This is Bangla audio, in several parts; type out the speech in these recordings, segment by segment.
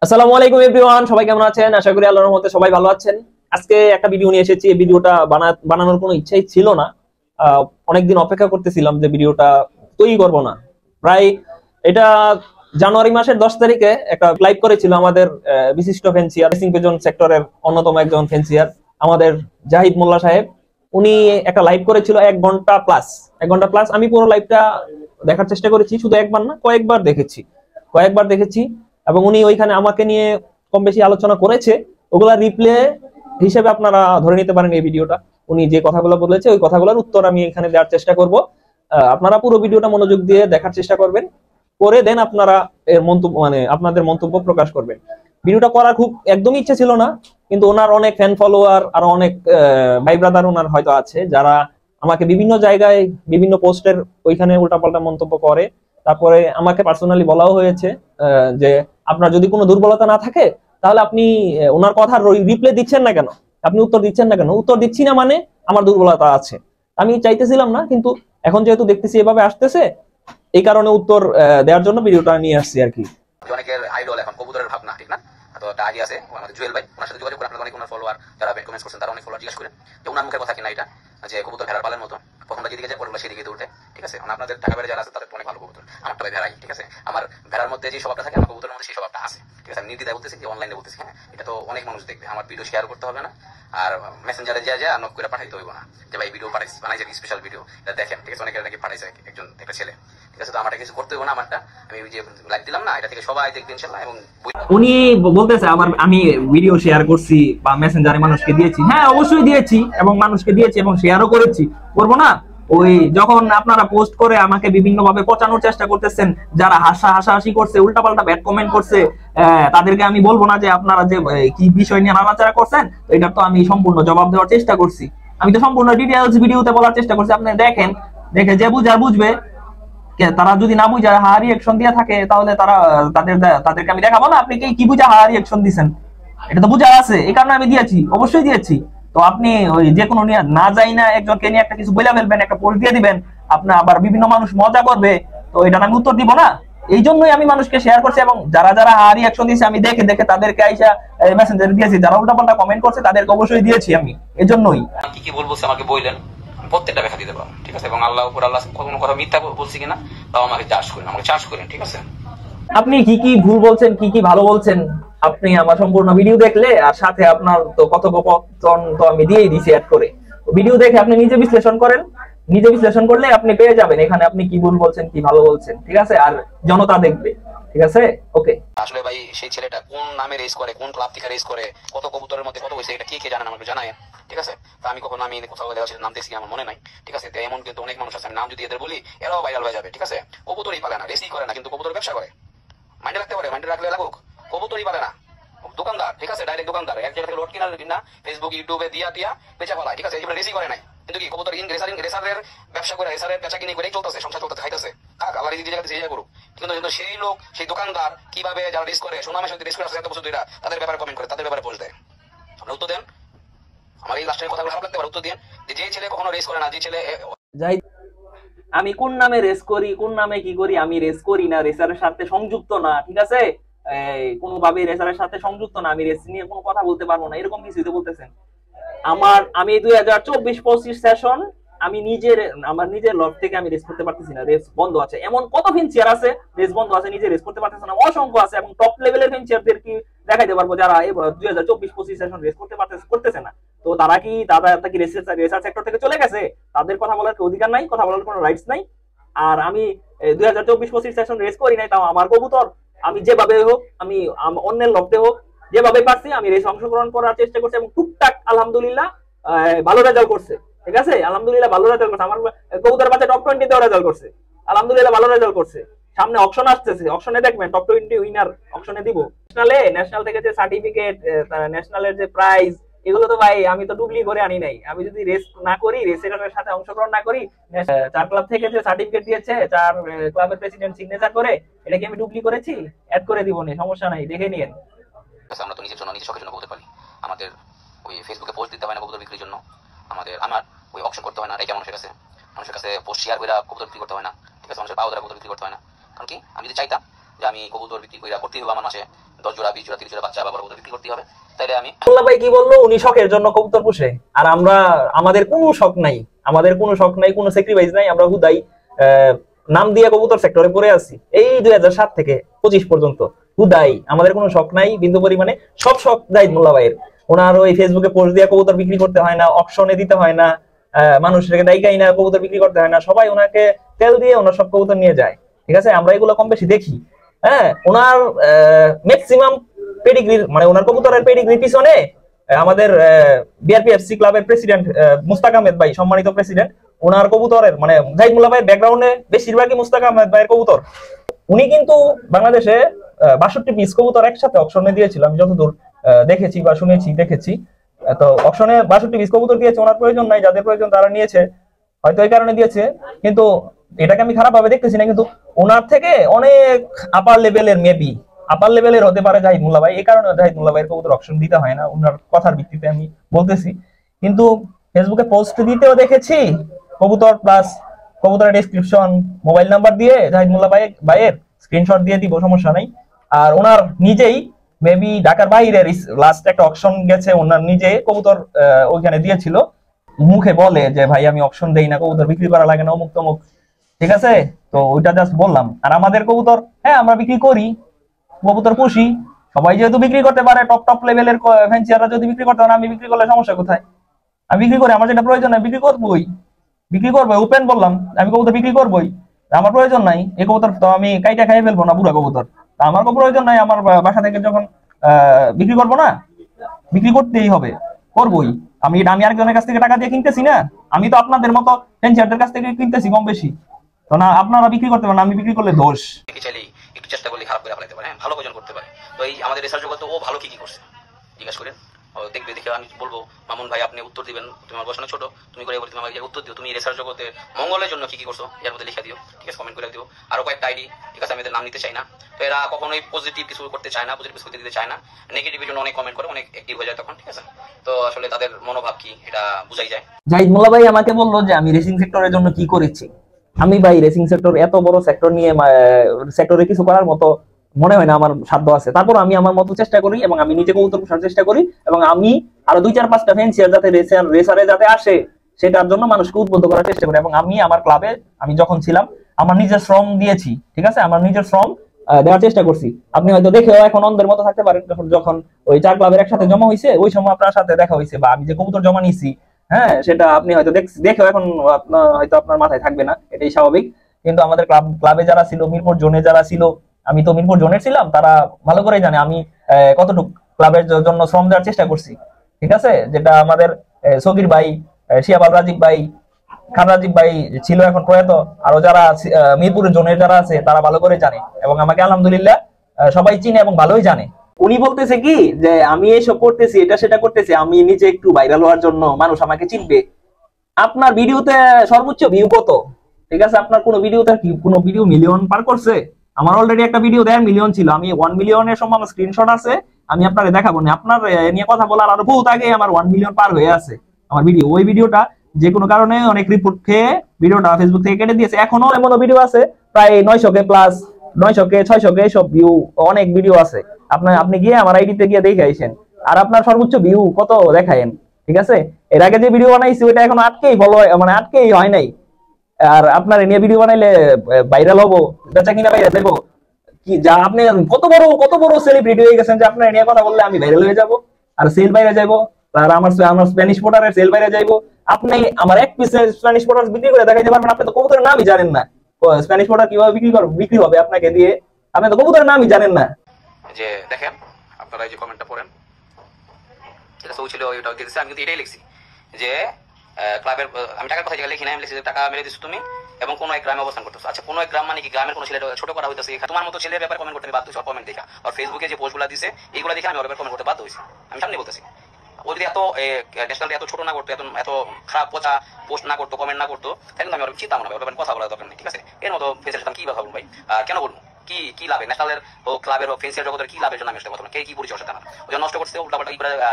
আসসালামু আলাইকুম এভরিওয়ান, সবাই কেমন আছেন? আশা করি আল্লাহর রহমতে সবাই ভালো আছেন। আজকে একটা ভিডিও নিয়ে এসেছি। এই ভিডিওটা বানানোর কোনো ইচ্ছাই ছিল না। অনেকদিন অপেক্ষা করতেছিলাম যে ভিডিওটা তৈরি করব না। প্রায় এটা জানুয়ারি মাসের 10 তারিখে একটা লাইভ করেছিল আমাদের বিশিষ্ট ফেন্সিয়ার, রেসিং পেজন সেক্টরের অন্যতম একজন ফেন্সিয়ার আমাদের জাহিদ মোল্লা সাহেব। উনি একটা লাইভ করেছিল 1 ঘন্টা প্লাস। আমি পুরো লাইভটা দেখার চেষ্টা করেছি, শুধু একবার না কয়েকবার দেখেছি। এবং উনি ওইখানে আমাকে নিয়ে কম বেশি আলোচনা করেছে। ওগুলা রিপ্লে হিসেবে আপনারা ধরে নিতে পারেন এই ভিডিওটা। উনি যে কথাগুলো বলেছে ওই কথাগুলোর উত্তর আমি এখানে দেওয়ার চেষ্টা করব। আপনারা পুরো ভিডিওটা মনোযোগ দিয়ে দেখার চেষ্টা করবেন, করে দেন আপনারা এর মন্তব্য আপনাদের মন্তব্য প্রকাশ করবেন। ভিডিওটা করার খুব একদমই ইচ্ছা ছিল না, কিন্তু ওনার অনেক ফ্যান ফলোয়ার আর অনেক ভাই ব্রাদার ওনার হয়তো আছে, যারা আমাকে বিভিন্ন জায়গায় বিভিন্ন পোস্টের ওইখানে উল্টাপাল্টা মন্তব্য করে। তারপরে আমাকে পার্সোনালি বলাও হয়েছে যে আপনার যদি কোনো দুর্বলতা না থাকে তাহলে আপনি ওনার কথার রিপ্লে দিচ্ছেন না কেন, আপনি উত্তর দিচ্ছেন না কেন? উত্তর দিচ্ছি না মানে আমার দুর্বলতা আছে। আমি চাইতেছিলাম না, কিন্তু এখন যেহেতু দেখতেছি এভাবে আসতেছে, এই কারণে উত্তর দেওয়ার জন্য ভিডিওটা নিয়ে আসছি আর কি। অনেকের আইডল এখন কবুতরের ভাবনা, ঠিক না? তো একটা আইডিয়া আছে আমাদের জুয়েল ভাই, ওনার সাথে যোগাযোগ করে আপনারা অনেক ওনার ফলোয়ার যারা কমেন্টস করছেন তারা অনেক ফলোয়ার জিজ্ঞাসা করেন যে ওনার মুখের কথা কিনা এটা, যে কবুতর ভেড়ার পালের মতো প্রথমটা যেদিকে যায় পরগুলো সেদিকে উঠে, ঠিক আছে? আপনাদের ঢাকা বাইরে যারা আছে তাদের অনেক ভালো কবুতর, আমারটা ভাই ভেড়াই, ঠিক আছে? আমার ভেড়ার মধ্যে যে স্বভাবটা থাকে আমার কবুতরের মধ্যে সেই স্বভাবটা আছে, ঠিক আছে? আমি নির্দ্বিধায় বলতেছি, যে অনলাইনে বলতেছি। হ্যাঁ, এটা তো অনেক মানুষ দেখবে, আমার ভিডিও শেয়ার করতে হবে না, আর মেসেঞ্জারে যা নক করে পাঠাইতে হইব না যে ভাই ভিডিও বানাইছে স্পেশাল ভিডিও, এটা দেখেন, ঠিক আছে? অনেকের নাকি পাঠাইছে একজন একটা ছেলে, ঠিক আছে? তো আমারটা কিছু করতে হইব না, আমারটা আমি যে লাইক দিলাম না, এটা থেকে সবাই দেখবে ইনশাআল্লাহ। এবং উনি বলতেছে আমি ভিডিও শেয়ার করছি বা মেসেঞ্জারে মানুষকে দিয়েছি। হ্যাঁ, অবশ্যই দিয়েছি এবং মানুষকে দিয়েছি এবং শেয়ারও করেছি, করবো না? ওই যখন আপনারা পোস্ট করে আমাকে বিভিন্ন ভাবে পচানোর চেষ্টা করতেছেন, যারা হাসাহাসি করছে, উল্টাপাল্টা ব্যাড কমেন্ট করছে, তাদেরকে আমি বলবো না যে আপনারা যে কি বিষয় নিয়ে নাড়াচাড়া করছেন, এটা তো আমি সম্পূর্ণ জবাব দেওয়ার চেষ্টা করছি। আমি তো সম্পূর্ণ ডিটেইলস ভিডিওতে বলার চেষ্টা করছি। আপনি দেখেন, দেখে যে বুঝার বুঝবে। তারা যদি না বুঝে হা রিঅ্যাকশন দিয়ে থাকে, তাহলে তাদেরকে আমি দেখাবো না আপনি কি বুঝে হা রিঅ্যাকশন দিচ্ছেন। এটা তো বুঝা আছে, এই কারণে আমি দিয়েছি, অবশ্যই দিয়েছি। তো আপনি ওই যে কোনো নিয়ে না যাই না একজনকে নিয়ে একটা কিছু বলে ফেলবেন, একটা পোস্ট দিয়ে দিবেন, আপনার আবার বিভিন্ন মানুষ মজা করবে, তো এটা আমি উত্তর দিব না। এই জন্যই আমি মানুষকে শেয়ার করছি, এবং যারা যারা রিঅ্যাকশন দিয়েছে আমি দেখে দেখে তাদেরকে আইসা মেসেঞ্জারে দিয়েছি। যারা উল্টাপাল্টা কমেন্ট করছে তাদেরকে অবশ্যই দিয়েছি আমি, এজন্যই। কি কি বলবো আমাকে বললেন, প্রত্যেকটা ব্যাখ্যা দিতে পারো, ঠিক আছে? এবং আল্লাহ কোনো কথা মিথ্যা বলছি কিনা তাও আমাকে চার্জ করেন, ঠিক আছে? আপনি কি কি ভুল বলছেন, কি কি ভালো বলছেন, আপনি আমার সম্পূর্ণ ভিডিও দেখলে, আর সাথে আপনার তো কথোপকথন তো আমি দিয়েই দিছি অ্যাড করে। ভিডিও দেখে আপনি নিজে বিশ্লেষণ করেন, নিজে বিশ্লেষণ করলে আপনি পেয়ে যাবেন এখানে আপনি কি ভুল বলছেন, কি ভালো বলছেন, ঠিক আছে? আর জনতা দেখবে, ঠিক আছে? ওকে। আসলে ভাই সেই ছেলেটা কোন নামে রেস করে, কোন ক্লাব থেকে রেস করে, কত কবুতরের মধ্যে কত হয়েছে, এটা কে জানেন আমাকে জানায়, ঠিক আছে? তা আমি কখনো আমি কোথাও নাম দেখছি আমার মনে নাই, ঠিক আছে? তো এমন কিন্তু অনেক মানুষ আছে, আমি নাম যদি এদের বলি এরাও ভাইরাল হয়ে যাবে, ঠিক আছে? কবুতরই পালে না, রেসই করে না, কিন্তু কবুতর ব্যবসা করে। মাইন্ডে রাখতে পারে, মাইন্ডে রাখলে লাগুক। কবুতরই পালে না, দোকানদার, ঠিক আছে? ডাইরেক্ট দোকানদার, এক জায়গা থেকে লোড কিনা ফেসবুক ইউটিউবে দিয়া বেচা ফেলায়, ঠিক আছে? এগুলো রেসই করে নাই, কিন্তু কি কবুতর রেসারের ব্যবসা করে, রেসারের বেচা কিনে করে চলতেছে, সংসার চলতেছে, খাইতেছে। আল্লাহ যে জায়গাতে সেই জায়গা করুক, কিন্তু সেই লোক, সেই দোকানদার কিভাবে যারা রেস করে, সুনামের সাথে রেস করে আসছে এত বছর ধরে, তাদের ব্যাপারে কমেন্ট করে, তাদের ব্যাপারে পোস্ট দেয়। আপনারা উত্তর দেন। আমার এই লাস্টের কথাগুলো খারাপ লাগতে পারে, উত্তর দেন যে ছেলে কখনো রেস করে না, যে ছেলে যাই, আমি কোন নামে রেস করি, কোন নামে কি করি, আমি রেস করি না, রেসারের সাথে সংযুক্ত না, ঠিক আছে? কোনোভাবে রেসারের সাথে সংযুক্ত না, আমি রেস নিয়ে কোনো কথা বলতে পারবো না, এরকম কিছু তো বলতেছেন। আমি 2024-25 সেশন আমি আমার নিজের লট থেকে আমি রেস করতে পারতেছি না, রেস বন্ধ আছে। এমন কত ফেন্সিয়ার আছে রেস বন্ধ আছে, নিজে রেস করতে পারতেছে না, অসংখ্য আছে। এবং টপ লেভেলের ফেন্সিয়ারদের কি দেখাইতে পারবো যারা 2024-25 সেশন রেস করতেছে না? তো তারা কি রেসার সেক্টর থেকে চলে গেছে? তাদের কথা বলার অধিকার নাই, কথা বলার কোনো রাইটস নাই। আর আমি 2024-25 সেশন রেস করি নাই, তাও আমার কবুতর আমি যেভাবে হোক, আমি অন্যের লব্ধে হোক, যেভাবে পারছি আমি রেস অংশগ্রহণ করার চেষ্টা করছি, এবং টুকটাক আলহামদুলিল্লাহ ভালো রেজাল্ট করছে, ঠিক আছে? আলহামদুলিল্লাহ ভালো রেজাল্ট করছে আমার কবুতর বাচ্চা, টপ 20 তেও রেজাল্ট করছে, আলহামদুলিল্লাহ ভালো রেজাল্ট করছে। সামনে অকশন আসতেছে, অকশনে দেখবেন টপ 20 উইনার অকশনে দিব। ন্যাশনাল থেকে যে সার্টিফিকেট, ন্যাশনালের যে প্রাইজ, এগুলো তো ভাই আমি তো ডুবলি করে আনি নাই। আমি যদি রেস না করি, রেসের সাথে অংশগ্রহণ না করি, 4 ক্লাব থেকে যে সার্টিফিকেট দিয়েছে, 4 ক্লাবের প্রেসিডেন্ট সিগনেচার করে, এটা কি আমি ডুবলি করেছি? অ্যাড করে দিব নি, সমস্যা নাই, দেখে নিয়েন। আমরা তো নিজের জন্য, নিজের শখের জন্য কবুতর পালি। আমাদের ওই ফেসবুকে পোস্ট দিতে হয় না কবুতর বিক্রির জন্য, আমার ওই অকশন করতে হয় না, রেখে মানুষের কাছে পোস্ট শেয়ার করে কবুতর বিক্রি করতে হয় না, ঠিক আছে? মানুষের পাও দ্বারা কবুতর বিক্রি করতে হয় না। কারণ কি, আমি যদি চাইতাম যে আমি কবুতর বিক্রি করে করতেই হবে আমার মাসে 10 জোড়া 20 জোড়া 30 জোড়া বাচ্চা আবার কবুতর বিক্রি করতে হবে, তাইলে আমি মোল্লা ভাই কি বললো, উনি শখের জন্য কবুতর পুষে, আর আমরা আমাদের কোনো শখ নাই, আমাদের কোনো শখ নাই, কোনো স্যাক্রিফাইস নাই, আমরা হুদাই নাম দিয়ে কবুতর সেক্টরে পড়ে আছি এই 2007 থেকে 25 পর্যন্ত। হুদাই আমাদের কোনো শখ নাই বিন্দু পরিমাণে, সব শখ জাহিদ মোল্লা ভাইয়ের। ওনার ওই ফেসবুকে পোস্ট দিয়ে কবুতর বিক্রি করতে হয় না, অকশনে দিতে হয় না, মানুষকে ডাইকাই না, কবুতর বিক্রি করতে হয় না, সবাই ওনাকে তেল দিয়ে ওনার সব কবুতর নিয়ে যায়। ঠিক আছে, আমরা এগুলো কম বেশি দেখি। হ্যাঁ, ওনার ম্যাক্সিমাম পেডিগ্রির মানে ওনার কবুতরের পেডিগ্রির পিছনে আমাদের বিআরপিএফসি ক্লাবের প্রেসিডেন্ট মুস্তাক আহমেদ ভাই, সম্মানিত প্রেসিডেন্ট, ওনার কবুতরের মানে জাহিদ মোল্লা ভাইয়ের ব্যাকগ্রাউন্ডে বেশিরভাগই মুস্তাক আহমেদ ভাইয়ের কবুতর। উনি কিন্তু বাংলাদেশে 62 পিস কবুতর একসাথে অকশনে দিয়েছিল, আমি যতদূর দেখেছি বা শুনেছি দেখেছি। তো অকশনে 62 পিস কবুতর দিয়েছে, ওনার প্রয়োজন নাই, যাদের প্রয়োজন তারা নিয়েছে, হয়তো এই কারণে দিয়েছে। কিন্তু এটাকে আমি খারাপ ভাবে দেখতেছি না, কিন্তু ওনার থেকে অনেক আপার লেভেলের মেবি আপার লেভেলের হতে পারে জাহিদ মোল্লা ভাই, এই কারণে জাহিদ মোল্লা ভাইয়ের কবুতর অকশন দিতে হয় না, ওনার কথার ভিত্তিতে আমি বলতেছি। কিন্তু ফেসবুকে পোস্ট দিতেও দেখেছি কবুতর প্লাস কবুতরের ডেসক্রিপশন মোবাইল নাম্বার দিয়ে জাহিদ মোল্লা ভাইয়ের স্ক্রিনশট দিয়ে দিব, সমস্যা নাই। আর ওনার নিজেই মেবি ঢাকার বাইরের লাস্ট একটা অকশন গেছে, ওনার নিজে কবুতর ওইখানে দিয়েছিল, মুখে বলে যে ভাই আমি অপশন দেই না, কবুতর বিক্রি করা লাগে না, অমুক তমুক। ঠিক আছে, তো ওইটা জাস্ট বললাম। আর আমাদের কবুতর, হ্যাঁ আমরা বিক্রি করি, কবুতর পুষি, সবাই যেহেতু বিক্রি করতে পারে, টপ টপ লেভেলের ফ্যান্সিয়াররা যদি বিক্রি করতে পারে, আমি বিক্রি করলে সমস্যা কোথায়? আমি বিক্রি করি, আমার যেটা প্রয়োজন হয় বিক্রি করবোই, বিক্রি করবো, ওপেন বললাম আমি কবুতর বিক্রি করবোই। আমার প্রয়োজন নাই এই কবুতর তো আমি কাইটা খাইয়ে ফেলবো না, বুড়া কবুতর, আমার কোনো প্রয়োজন নাই। আমার বাসা থেকে যখন বিক্রি করবো না, বিক্রি করতেই হবে, করবোই। আমি আরেকজনের কাছ থেকে টাকা দিয়ে কিনতেছি না, আমি তো আপনাদের মতো ফ্যান্সিয়ারদের কাছ থেকে কিনতেছি কম বেশি, তো না আপনারা বিক্রি করতে পারেন, আমি বিক্রি করলে দোষ। চাইলে একটু চেষ্টা করলে খারাপ করে ফেলাতে পারে, হ্যাঁ ভালো ভোজন করতে পারে। তো এই আমাদের রিসার্চ জগতে ও ভালো কি কি করছে জিজ্ঞাসা করেন, দেখবে, দেখে আমি বলবো মামুন ভাই আপনি উত্তর দিবেন, তুমি আমার বসানো ছোট, তুমি করে বলি তুমি আমাকে উত্তর দিও, তুমি রিসার্চ জগতে মঙ্গলের জন্য কি কি করছো এর মধ্যে লিখে দিও, ঠিক আছে, কমেন্ট করে দিও। আরো কয়েকটা আইডি, ঠিক আছে, আমি এদের নাম নিতে চাই না, তো এরা কখনোই পজিটিভ কিছু করতে চায় না, পজিটিভ কিছু দিতে চায় না, নেগেটিভের জন্য অনেক কমেন্ট করে, অনেক অ্যাক্টিভ হয়ে যায় তখন, ঠিক আছে। তো আসলে তাদের মনোভাব কি এটা বুঝাই যায়। জাহিদ মোল্লা ভাই আমাকে বললো যে আমি রেসিং সেক্টরের জন্য কি করেছি। আমি ভাই রেসিং সেক্টর, এত বড় সেক্টর নিয়ে সেক্টরে কিছু করার মতো মনে হয় না আমার সাধ্য আছে। তারপর আমি আমার মতো চেষ্টা করি এবং আমি নিজে কবুতর পোষার চেষ্টা করি, এবং আমি আরো 2-4-5টা ফ্যান্সিয়ার যাতে রেসারে যাতে আসে সেটার জন্য মানুষকে উদ্বুদ্ধ করার চেষ্টা করি। এবং আমি আমার ক্লাবে আমি যখন ছিলাম আমার নিজের শ্রম দিয়েছি, ঠিক আছে, আমার নিজের শ্রম দেওয়ার চেষ্টা করছি। আপনি হয়তো দেখেও এখন অন্ধের মতো থাকতে পারেন, যখন ওই 4 ক্লাবের একসাথে জমা হয়েছে ওই সময় আপনার সাথে দেখা হয়েছে, বা আমি যে কবুতর জমা নিয়েছি, হ্যাঁ সেটা আপনি হয়তো দেখেও এখন হয়তো আপনার মাথায় থাকবে না, এটাই স্বাভাবিক। কিন্তু আমাদের ক্লাবে যারা ছিল, মিরপুর জোনে যারা ছিল, আমি তো মিরপুর জোনের ছিলাম, তারা ভালো করেই জানে আমি কতটুকু ক্লাবের জন্য শ্রম দেওয়ার চেষ্টা করছি। ঠিক আছে, যেটা আমাদের সগির ভাই, শিয়াবাল রাজীব ভাই, খান রাজীব ভাই ছিল এখন প্রয়াত, আরো যারা মিরপুরের জোনের যারা আছে তারা ভালো করে জানে, এবং আমাকে আলহামদুলিল্লাহ সবাই চিনে এবং ভালোই জানে। উনি বলতেছে কি যে আমি এইসব করতেছি, এটা সেটা করতেছি, আমি নিজে একটু ভাইরাল হওয়ার জন্য, মানুষ আমাকে চিনবে। আপনার ভিডিওতে সর্বোচ্চ ভিউ কত? ঠিক আছে, আপনার কোনো ভিডিও মিলিয়ন পার করছে? আমার অলরেডি একটা ভিডিও 1.5 মিলিয়ন ছিল, আমি 1 মিলিয়নের সময় আমার স্ক্রিনশট আছে, আমি আপনাকে দেখাবো না। আপনার নিয়ে কথা বলার আরো বহুত আগে আমার 1 মিলিয়ন পার হয়ে আছে আমার ভিডিও। ওই ভিডিওটা যে কোনো কারণে অনেক রিপোর্ট খেয়ে ভিডিওটা ফেসবুক থেকে কেটে দিয়েছে। এখনো এমন ভিডিও আছে প্রায় 900K প্লাস, 900K 600K সব ভিউ, অনেক ভিডিও আছে। আপনি গিয়ে আমার আইডিতে গিয়ে দেখে আইছেন, আর আপনার সর্বোচ্চ ভিউ কত দেখায়েন। ঠিক আছে, এর আগে যে ভিডিও বানাইছি ওইটা এখন আটকেই হয় নাই। আর আপনার নিয়ে ভিডিও বানাইলে ভাইরাল হবো, বেচা কিনা ভাইরাল দেবো কি, যা আপনি কত বড় সেলিব্রিটি হয়ে গেছেন যে আপনার নিয়ে কথা বললে আমি ভাইরাল হয়ে যাবো আর সেল বাইরে যাবো, আর আমার স্প্যানিশ পোটারের সেল বাইরে যাইবো। আপনি আমার এক পিস স্প্যানিশ পোটার বিক্রি করে দেখাইতে পারবেন, আপনি তো কবুতরের নামই জানেন না। স্প্যানিশ পোটার কিভাবে বিক্রি হবে আপনাকে দিয়ে, আপনি তো কবুতরের নামই জানেন না। যে দেখেন আপনারা এই যে কমেন্টটা পড়েন, এটা সব ছিল, ওইটা দিয়েছে, আমি কিন্তু এটাই লিখছি যে ক্লাবের, আমি টাকার কথা যেটা লিখি না, আমি লিখছি টাকা মেরে দিচ্ছ তুমি এবং কোনো এক গ্রামে অবস্থান করতেছো। আচ্ছা, কোনো এক গ্রাম মানে কি গ্রামের কোনো ছেলে ছোট করা হইতেছে? তোমার মতো ছেলের ব্যাপারে কমেন্ট করতে বাধ্য হয়েছে, কমেন্ট দেখা, আর ফেসবুকে যে পোস্টগুলো দিছে এইগুলো দেখে আমি ওর ব্যাপারে কমেন্ট করতে বাধ্য হয়েছি। আমি সামনে বলতেছি, ও যদি এত ন্যাশনাল এত ছোট না করতো, এত খারাপ পচা পোস্ট না করতো, কমেন্ট না করতো, তাহলে আমি ওর চিন্তা মনে হয় ওর ব্যাপারে কথা বলার দরকার নেই। ঠিক আছে, এর মতো ফেসের সাথে কি কথা বলুন ভাই, কেন বলবো, কি লাভে, ন্যাশনালের হোক ক্লাবের হোক ফেন্সিয়ার জগতের কি লাভের জন্য আমি কথা বললাম, কে কি পরিচয় সাথে আমার ওই নষ্ট করছে, উল্টাপাল্টা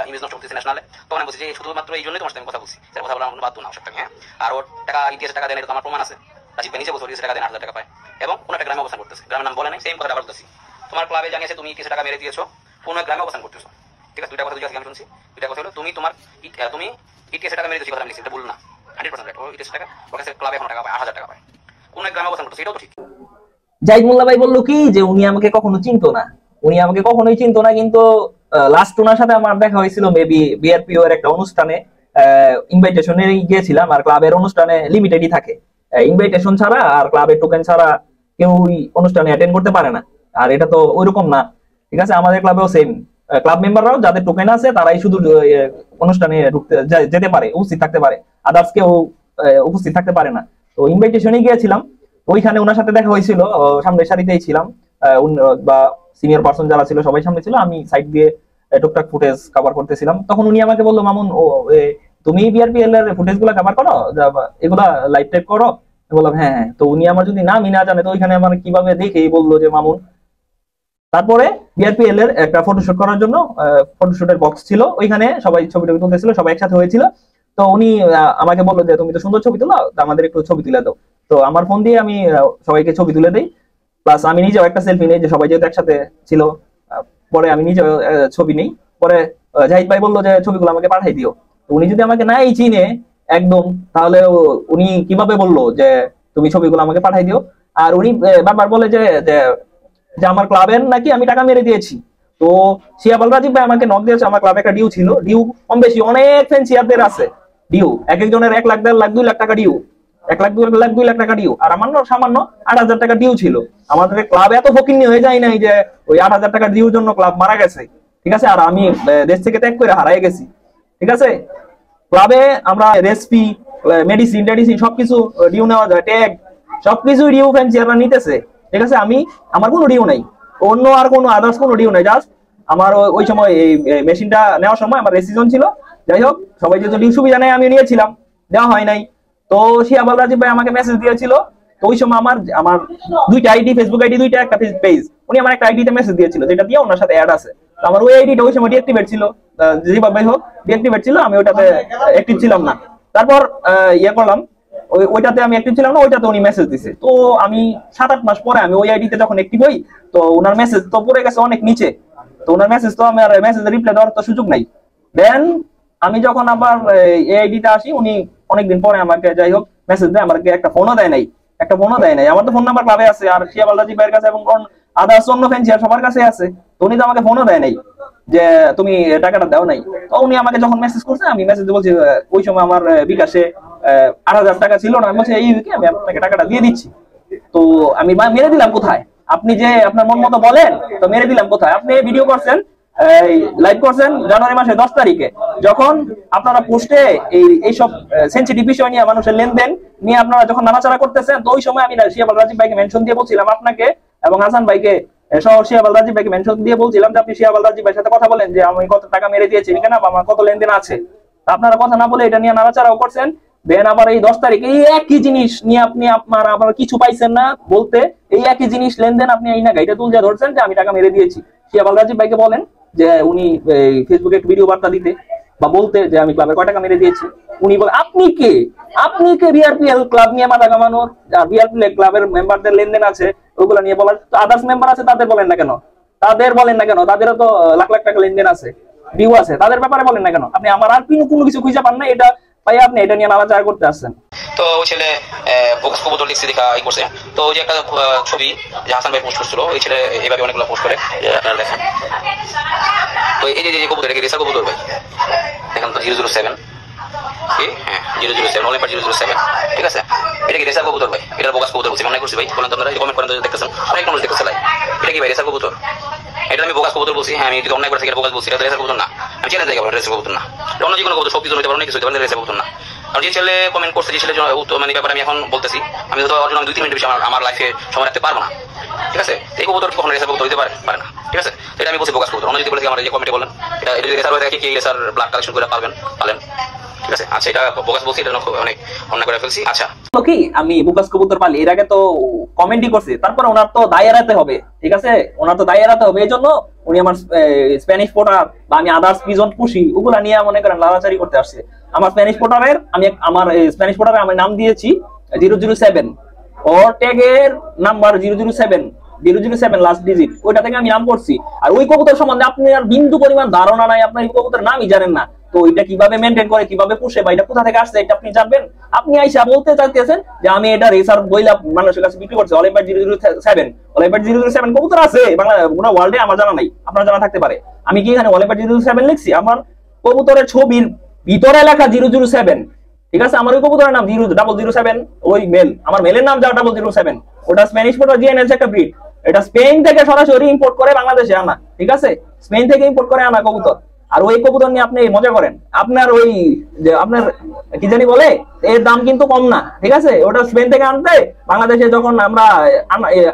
ইমেজ নষ্ট করতেছে ন্যাশনালে। তখন আমি বলছি যে শুধুমাত্র এই জন্যই তোমার সাথে আমি কথা বলছি, সেটা কথা বলার কোনো বাধ্য না অবশ্যই। হ্যাঁ, আর ওর টাকা ইতিহাসে টাকা দেন, এটা তো আমার প্রমাণ আছে। রাজীব নিচে বছর টাকা দেন, 8,000 টাকা পায় এবং কোনো একটা গ্রামে অবস্থান করতেছে, গ্রামের নাম বলে নাই, সেম কথা আবার বলতেছি। তোমার ক্লাবে জানিয়েছে তুমি কিছু টাকা মেরে দিয়েছো, কোন এক গ্রামে অবস্থান করতেছো। ঠিক আছে, দুইটা কথা যদি আমি শুনছি, দুইটা কথা হলো তুমি তোমার তুমি ইটিএস টাকা মেরে দিয়েছো, কথা আমি লিখছি, এটা ভুল না, 100% রাইট। ও ইটিএস টাকা ওর কাছে ক্লাবে এখন টাকা পায় 8,000 টাকা পায়, কোন এক গ্রামে অবস্থান করতেছো, এটাও তো ঠিক। জাহিদ মোল্লা ভাই বললো কি যে উনি আমাকে কখনো চিনতো না, উনি আমাকে কখনোই চিনতো না, কিন্তু লাস্ট ওনার সাথে আমার দেখা হয়েছিল মেবি বিআরপিও এর একটা অনুষ্ঠানে, ইনভাইটেশনে গিয়েছিলাম। আর ক্লাবের অনুষ্ঠানে লিমিটেডই থাকে, ইনভাইটেশন ছাড়া আর ক্লাবের টোকেন ছাড়া কেউ অনুষ্ঠানে অ্যাটেন্ড করতে পারে না। আর এটা তো ওইরকম না, ঠিক আছে, আমাদের ক্লাবেও সেম, ক্লাব মেম্বাররাও যাদের টোকেন আছে তারাই শুধু অনুষ্ঠানে ঢুকতে যেতে পারে, উপস্থিত থাকতে পারে, আদার্স কেউ উপস্থিত থাকতে পারে না। তো ইনভাইটেশনে গিয়েছিলাম, ওইখানে ওনার সাথে দেখা হয়েছিল, সামনের সারিতেই ছিলাম, বা সিনিয়র পার্সন যারা ছিল সবাই সামনে ছিল, আমি সাইড দিয়ে টুকটাক ফুটেজ কভার করতেছিলাম। তখন উনি আমাকে বললো, মামুন তুমি বিআরপিএল এর ফুটেজ গুলা কভার করো, এগুলা লাইভ টাইপ করো? বললাম হ্যাঁ হ্যাঁ। তো উনি আমার যদি নামই না জানে তো ওইখানে আমার কিভাবে দেখেই বললো যে মামুন। তারপরে বিআরপিএল এর একটা ফটোশুট করার জন্য ফটোশুটের বক্স ছিল, ওইখানে সবাই ছবি টবি তুলতেছিল, সবাই একসাথে হয়েছিল। তো উনি আমাকে বললো যে তুমি তো সুন্দর ছবি তোলো, আমাদের একটু ছবি তুলে দাও। তো আমার ফোন দিয়ে আমি সবাইকে ছবি তুলে দিই, প্লাস আমি নিজেও একটা সেলফি নেই, যে সবাই যেহেতু একসাথে ছিল। পরে আমি নিজেও ছবি নেই। পরে জাহিদ ভাই বললো যে ছবিগুলো আমাকে পাঠাই দিও। তো উনি যদি আমাকে নাই চিনে একদম, তাহলে উনি কিভাবে বললো যে তুমি ছবিগুলো আমাকে পাঠাই দিও? আর উনি বারবার বলে যে যে আমার ক্লাবের নাকি আমি টাকা মেরে দিয়েছি। তো শিয়াব আল রাজীব ভাই আমাকে নক দিয়েছে, আমার ক্লাবে একটা ডিউ ছিল, ডিউ কম বেশি অনেক ফ্যান শিয়াবদের আছে, ডিউ এক একজনের 1 লাখ 1.5 লাখ 2 লাখ টাকা ডিউ, 1 লাখ 2 লাখ টাকা ডিউ। আর আমার সামান্য 8,000 টাকা ডিউ ছিল। আমাদের ক্লাব এত ফকিন্নি হয়ে যায় নাই যে ওই 8,000 টাকা ডিউর জন্য ক্লাব মারা গেছে, ঠিক আছে। আর আমি দেশ থেকে ত্যাগ করে হারাই গেছি, ঠিক আছে। ক্লাবে আমরা রেসপি, মেডিসিন টেডিসিন সবকিছু ডিউ নেওয়া যায়, ট্যাগ সবকিছু ডিউ ফ্যান্সিয়াররা নিতেছে, ঠিক আছে। আমার কোনো ডিউ নাই, অন্য আর কোনো আদার্স কোনো ডিউ নাই, জাস্ট আমার ওই সময় এই মেশিনটা নেওয়ার সময় আমার রেসিজন ছিল। যাই হোক, সবাই যেহেতু ডিউ সুবিধা নেই আমি নিয়েছিলাম, দেওয়া হয় নাই। তো শিয়াব আল রাজীব ভাই আমাকে মেসেজ দিয়েছিল। তো ওই সময় আমার দুইটা আইডি, ফেসবুক আইডি দুইটা, একটা পেজ। উনি আমার একটা আইডিতে মেসেজ দিয়েছিল, যেটা দিয়ে ওনার সাথে অ্যাড আছে। তো আমার ওই আইডিটা ওই সময় ডিঅ্যাক্টিভেট ছিল, যেভাবে হোক ডিঅ্যাক্টিভেট ছিল, আমি ওটাতে অ্যাক্টিভ ছিলাম না। তারপর ইয়ে করলাম, ওইটাতে আমি অ্যাক্টিভ ছিলাম না, ওইটাতে উনি মেসেজ দিছে। তো আমি 7-8 মাস পরে আমি ওই আইডিতে যখন অ্যাক্টিভ হই, তো ওনার মেসেজ তো পড়ে গেছে অনেক নিচে। তো ওনার মেসেজ তো আমি আর মেসেজে রিপ্লাই দেওয়ার তো সুযোগ নাই। দেন আমি যখন আবার এই আইডিতে আসি, উনি অনেকদিন পরে আমাকে যাই হোক মেসেজ দেয়, আমাকে একটা ফোনও দেয় নাই, আমার তো ফোন নাম্বার ক্লাবে আছে, আর শিয়াব আল রাজীব ভাইয়ের কাছে এবং আদার্স অন্য ফ্যান্সিয়ার সবার কাছে আছে। তো উনি তো আমাকে ফোনও দেয় নাই যে তুমি টাকাটা দাও নাই। তো উনি আমাকে যখন মেসেজ করছে, আমি মেসেজ বলছি ওই সময় আমার বিকাশে 8,000 টাকা ছিল না, আমি বলছি এই উইকে আমি আপনাকে টাকাটা দিয়ে দিচ্ছি। তো আমি মেরে দিলাম কোথায়? আপনি যে আপনার মন মতো বলেন, তো মেরে দিলাম কোথায়? আপনি ভিডিও করছেন, লাইভ করছেন জানুয়ারি মাসে 10 তারিখে, যখন আপনারা পোস্টে এইসব সেনসিটিভ বিষয় নিয়ে, মানুষের লেনদেন নিয়ে আপনারা যখন নাড়াচাড়া করতেছেন, তো ওই সময় আমি শিয়াব আল রাজীব ভাইকে মেনশন দিয়ে বলছিলাম আপনাকে এবং হাসান ভাইকে সহ শিয়াব আল রাজীব ভাইকে মেনশন দিয়ে বলছিলাম যে আপনি শিয়াব আল রাজীব ভাইয়ের সাথে কথা বলেন যে আমি কত টাকা মেরে দিয়েছি কেন, আমার কত লেনদেন আছে। আপনারা কথা না বলে এটা নিয়ে নাড়াচাড়াও করছেন। দেন আবার এই 10 তারিখে এই একই জিনিস নিয়ে আপনি আপনার আবার কিছু পাইছেন না বলতে, এই একই জিনিস লেনদেন আপনি এই না গাইটা তুলে ধরছেন যে আমি টাকা মেরে দিয়েছি। শিয়াব আল রাজীব ভাইকে বলেন যে উনি ফেসবুকে একটা ভিডিও বার্তা দিতে বা বলতে যে আমি ক্লাবের কয় টাকা মেরে দিয়েছি। উনি বলে আপনি কে বিআরপিএল ক্লাব নিয়ে মাথা কামানোর? বিআরপিএল ক্লাবের মেম্বারদের লেনদেন আছে ওগুলো নিয়ে বলার। তো আদার্স মেম্বার আছে, তাদের বলেন না কেন? তাদেরও তো লাখ লাখ টাকা লেনদেন আছে, ডিউ আছে, তাদের ব্যাপারে বলেন না কেন? আপনি আমার আর কোনো কিছু খুঁজে পান না, এটা ভাই আপনি এটা নিয়ে নাড়াচাড়া করতে আসছেন। তো ওই ছেলে বোকাস কবুতর লিখছে দেখা ই করছে। তো ওই যে একটা ছবি যে হাসান ভাই পোস্ট করছিল, ওই ছেলে এইভাবে অনেকগুলো পোস্ট করে, আপনারা দেখেন। তো এই যে কবুতর, এটা কি রেসা কবুতর ভাই? দেখেন তো 007, কি হ্যাঁ 007, অনলাইন 007, ঠিক আছে। এটা কি রেসা কবুতর ভাই? এটা বোকাস কবুতর বলছি, মনে করছি ভাই। বলেন তো আপনারা, কমেন্ট করেন, দেখতেছেন অনেক মানুষ দেখতেছে লাইভ। এটা কি ভাই রেসা কবুতর? এটা আমি বোকাস কবুতর বলছি? হ্যাঁ, আমি যদি অন্যায় করে থাকি এটা বোকাস বলছি, এটা রেসা কবুতর না। আমি চ্যালেঞ্জ দেখাবো রেসা কবুতর না, অন্য যে কোনো কবুতর, সব কিছু হতে পারে, অনেক কিছু হতে পারে, রেসা কবুতর না। আর যে ছেলে কমেন্ট করছে, যে ছেলে মানে ব্যাপারে আমি এখন বলতেছি, আমি তো 2-3 মিনিট বেশি আমার লাইফে সময় রাখতে পারবো না, ঠিক আছে। এই কবুতর কখনো রেসা কবুতর হতে পারে না, ঠিক আছে। এটা আমি বলছি বোকাস কবুতর। অন্য যদি বলেছি আমার এই কমেন্টে বলেন এটা যদি রেসার হয়ে থাকে, কি রেসার ব্লাড কালেকশন করে পালেন, ঠিক আছে। আচ্ছা, এটা বোকাস বলছি, এটা অনেক অন্যায় করে ফেলছি। আচ্ছা, কি আমি বোকাস কবুতর পালি, এর আগে তো কমেন্টই করছি, তারপর ওনার তো দায় এড়াতে হবে, ঠিক আছে, ওনার তো দায় এড়াতে হবে। এই জন্য উনি আমার স্প্যানিশ পোটার বা আমি আদার্স পিজন পুষি ওগুলা নিয়ে মনে করেন লাড়াচাড়ি করতে আসছে। আমার স্প্যানিশ পোটারের আমার স্প্যানিশ পোটারে আমি নাম দিয়েছি 007, ওর ট্যাগের নাম্বার 007, 007 লাস্ট ডিজিট, ওইটা থেকে আমি নাম করছি। আর ওই কবুতর সম্বন্ধে আপনি আর বিন্দু পরিমাণ ধারণা নাই, আপনার এই কবুতর নামই জানেন না। তো এটা কিভাবে মেনটেন করে, কিভাবে পুষে, বা এটা কোথা থেকে আসছে এটা আপনি জানবেন? আপনি আইসা বলতে চাইতেছেন যে আমি এটা রেসার বইলা মানুষের কাছে বিক্রি করছি, অলিম্পিয়াড 007। অলিম্পিয়াড 007 কবুতর আছে বাংলা পুরো ওয়ার্ল্ডে, আমার জানা নাই, আপনার জানা থাকতে পারে। আমি কি এখানে অলিম্পিয়াড 007 লিখছি? আমার কবুতরের ছবির ভিতরে লেখা 007, ঠিক আছে? আমার ওই কবুতরের নাম 007, ওই মেল, আমার মেলের নাম যা 007। ওটা স্প্যানিশ পোটার জিএনএস একটা ব্রিড, এটা স্পেন থেকে সরাসরি ইম্পোর্ট করে বাংলাদেশে আনা, ঠিক আছে? স্পেন থেকে ইম্পোর্ট করে আনা কবুতর। আর ওই কবুতর নিয়ে আপনি মজা করেন, আপনার ওই যে আপনার কি জানি বলে, এর দাম কিন্তু কম না, ঠিক আছে? ওটা স্পেন থেকে আনতে বাংলাদেশে যখন আমরা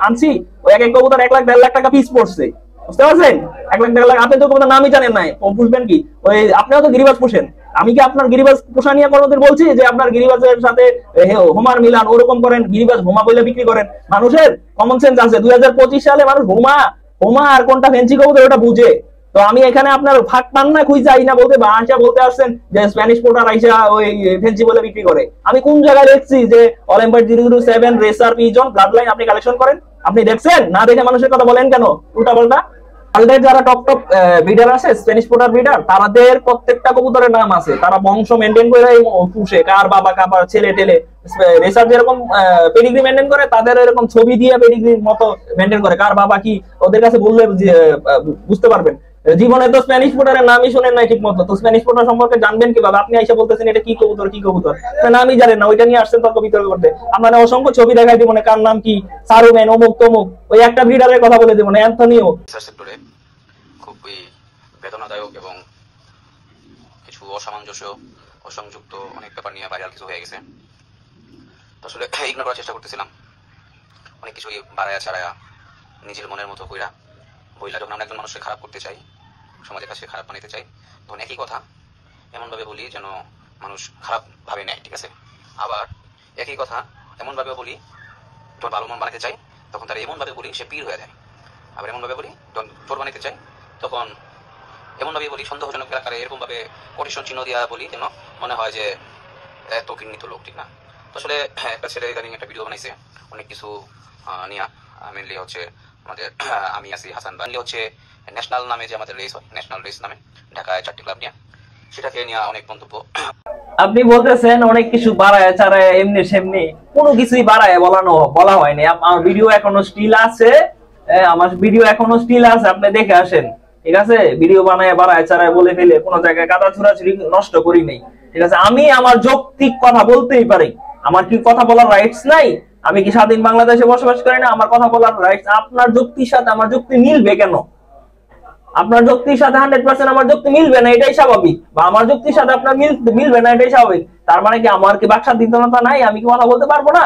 আনছি, ওই এক এক কবুতর 1 লাখ 1.5 লাখ টাকা পিস পড়ছে, বুঝতে পারছেন? 1 লাখ 1.5 লাখ। আপনি তো কবুতর নামই জানেন না, পুষবেন কি? ওই আপনিও তো গিরিবাজ পুষেন, আমি কি আপনার গিরিবাজ পোষা নিয়ে কোনোদিন বলছি যে আপনার গিরিবাজের সাথে হোমার মিলান ওরকম করেন, গিরিবাজ হোমা বলে বিক্রি করেন? মানুষের কমন সেন্স আছে, 2025 সালে মানুষ হোমা আর কোনটা ফেন্সি কবুতর ওটা বুঝে। তো আমি এখানে আপনার ফাঁক পান না, খুঁজে আই না বলতে, আইসা বলতে আসছেন যে স্প্যানিশ পোটার আইসা ওই ফেন্সি বলে বিক্রি করে। আমি কোন জায়গায় দেখছি যে olympiad 007 racer pigeon blood line আপনি কালেকশন করেন? আপনি দেখছেন? না দেখে মানুষের কথা বলেন কেন উল্টা পাল্টা? ওয়ার্ল্ডের যারা টপ টপ ব্রিডার আছে, স্প্যানিশ পোটার ব্রিডার, তাদের প্রত্যেকটা কবুতরের নাম আছে, তারা বংশ মেনটেন করে পুষে, কার বাবা কার ছেলে টেলে। রেসার যেরকম পেডিগ্রি মেনটেন করে, তাদের এরকম ছবি দিয়ে পেডিগ্রির মতো মেনটেন করে, কার বাবা কি, ওদের কাছে বললে বুঝতে পারবেন। জীবনে তো স্প্যানিশ পোটারের নামই শুনেন নাই ঠিক মতো, তো স্প্যানিশ পোটার সম্পর্কে জানবেন কিভাবে? আপনি আইসা বলতেছেন এটা কি কবুতর, কি কবুতর, নামই জানেন না, ওইটা নিয়ে আসছেন তর্ক বিতর্ক করতে। আপনারা অসংখ্য ছবি দেখাই দিব, কার নাম কি, সারুমেন, অমুক তমুক, ওই একটা ব্রিডারের কথা বলে দিব না, অ্যান্থনিও। সেক্টরে খুবই বেদনাদায়ক এবং কিছু অসামঞ্জস্য, অসংযুক্ত অনেক ব্যাপার নিয়ে ভাইরাল কিছু হয়ে গেছে। তো আসলে ইগনোর করার চেষ্টা করতেছিলাম, অনেক কিছুই বাড়ায়া ছাড়ায়া নিজের মনের মতো কইরা বইলা। যখন আমরা একজন মানুষকে খারাপ করতে চাই, সমাজের কাছে খারাপ বানাইতে চাই, তখন একই কথা এমনভাবে বলি যেন মানুষ খারাপ ভাবে নেয়, ঠিক আছে? আবার একই কথা এমনভাবে বলি যখন ভালো মন বানাইতে চাই, তখন তারা এমনভাবে বলি সে পীর হয়ে যায়। আবার এমনভাবে বলি যখন চোর বানাইতে চাই, তখন এমনভাবে বলি সন্দেহজনক আকারে, এরকমভাবে কোটেশন চিহ্ন দিয়া বলি যেন মনে হয় যে এত ঘৃণিত লোক, ঠিক না? তো আসলে একটা ছেলে ইদানিং একটা ভিডিও বানাইছে অনেক কিছু নিয়ে, মেনলি হচ্ছে আমাদের আমি আছি হাসান, মেনলি হচ্ছে ন্যাশনাল নামে যে আমাদের রেস হয়, ন্যাশনাল রেস নামে ঢাকায় 4টি ক্লাব নিয়ে, সেটাকে নিয়ে অনেক মন্তব্য। আপনি বলতেছেন অনেক কিছু বাড়ায় চাড়ায়, এমনি সেমনি কোনো কিছুই বাড়ায় বলা হয়নি। আমার ভিডিও এখনো স্টিল আছে, আপনি দেখে আসেন, ঠিক আছে? ভিডিও বানায় বাড়ায় চাড়ায় বলে ফেলে কোনো জায়গায় কাদা ছুড়াছুড়ি নষ্ট করি নাই, ঠিক আছে? আমি আমার যৌক্তিক কথা বলতেই পারি, আমার কি কথা বলার রাইটস নাই? আমি কি স্বাধীন বাংলাদেশে বসবাস করি না? আমার কথা বলার রাইটস। আপনার যুক্তির সাথে আমার যুক্তি মিলবে কেন? আপনার যুক্তির সাথে 100% আমার যুক্তি মিলবে না, এটাই স্বাভাবিক। বা আমার যুক্তির সাথে আপনার মিলবে না, এটাই স্বাভাবিক। তার মানে কি আমার কি বাকস্বাধীনতা নাই? আমি কি কথা বলতে পারবো না?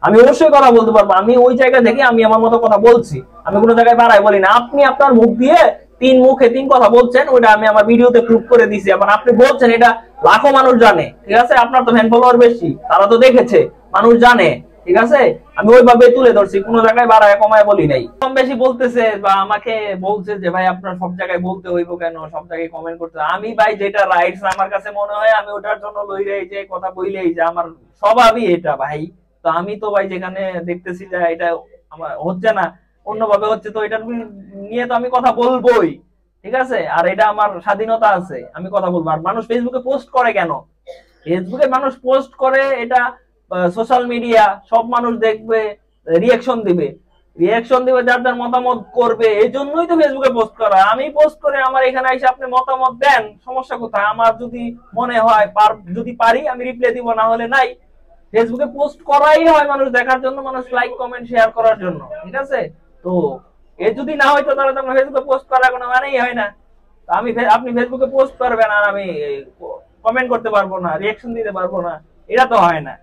আমি অবশ্যই কথা বলতে পারবো। আমি ওই জায়গা থেকে আমি আমার মতো কথা বলছি, আমি কোনো জায়গায় বাড়াই বলি না। আপনি আপনার মুখ দিয়ে 3 মুখে 3 কথা বলছেন, ওইটা আমি আমার ভিডিওতে প্রুফ করে দিছি। আবার আপনি বলছেন এটা লাখো মানুষ জানে, ঠিক আছে? আপনার তো ফ্যান ফলোয়ার বেশি, তারা তো দেখেছে, মানুষ জানে, ঠিক আছে? আমি ওইভাবে তুলে ধরছি, কোনো জায়গায় বাড়ায় কমায় বলি নাই। কম বেশি বলতেছে বা আমাকে বলছে যে ভাই আপনার সব জায়গায় বলতে হইব কেন, সব জায়গায় কমেন্ট করতে। আমি ভাই যেটা রাইটস আমার কাছে মনে হয় আমি ওটার জন্য লইরাই যে কথা বইলেই যে আমার স্বভাবই এটা ভাই। তো আমি তো ভাই যেখানে দেখতেছি যে এটা আমার হচ্ছে না, অন্যভাবে হচ্ছে, তো এটা নিয়ে তো আমি কথা বলবোই, ঠিক আছে? আর এটা আমার স্বাধীনতা আছে, আমি কথা বলবো। আর মানুষ ফেসবুকে পোস্ট করে কেন? ফেসবুকে মানুষ পোস্ট করে, এটা সোশ্যাল মিডিয়া, সব মানুষ দেখবে, রিয়াকশন দিবে, যার যার মতামত করবে, এই জন্যই তো ফেসবুকে পোস্ট করা। আমি পোস্ট করে আমার এখানে এসে আপনি মতামত দেন, সমস্যা কোথায়? আমার যদি মনে হয় যদি পারি আমি রিপ্লাই দিব, না হলে নাই। ফেসবুকে পোস্ট করাই হয় মানুষ দেখার জন্য, মানুষ লাইক কমেন্ট শেয়ার করার জন্য, ঠিক আছে? তো এ যদি না হয়তো তাহলে তো ফেসবুকে পোস্ট করার কোনো মানেই হয় না। আপনি ফেসবুকে পোস্ট করবেন আর আমি কমেন্ট করতে পারবো না, রিয়াকশন দিতে পারবো না, এটা তো হয় না।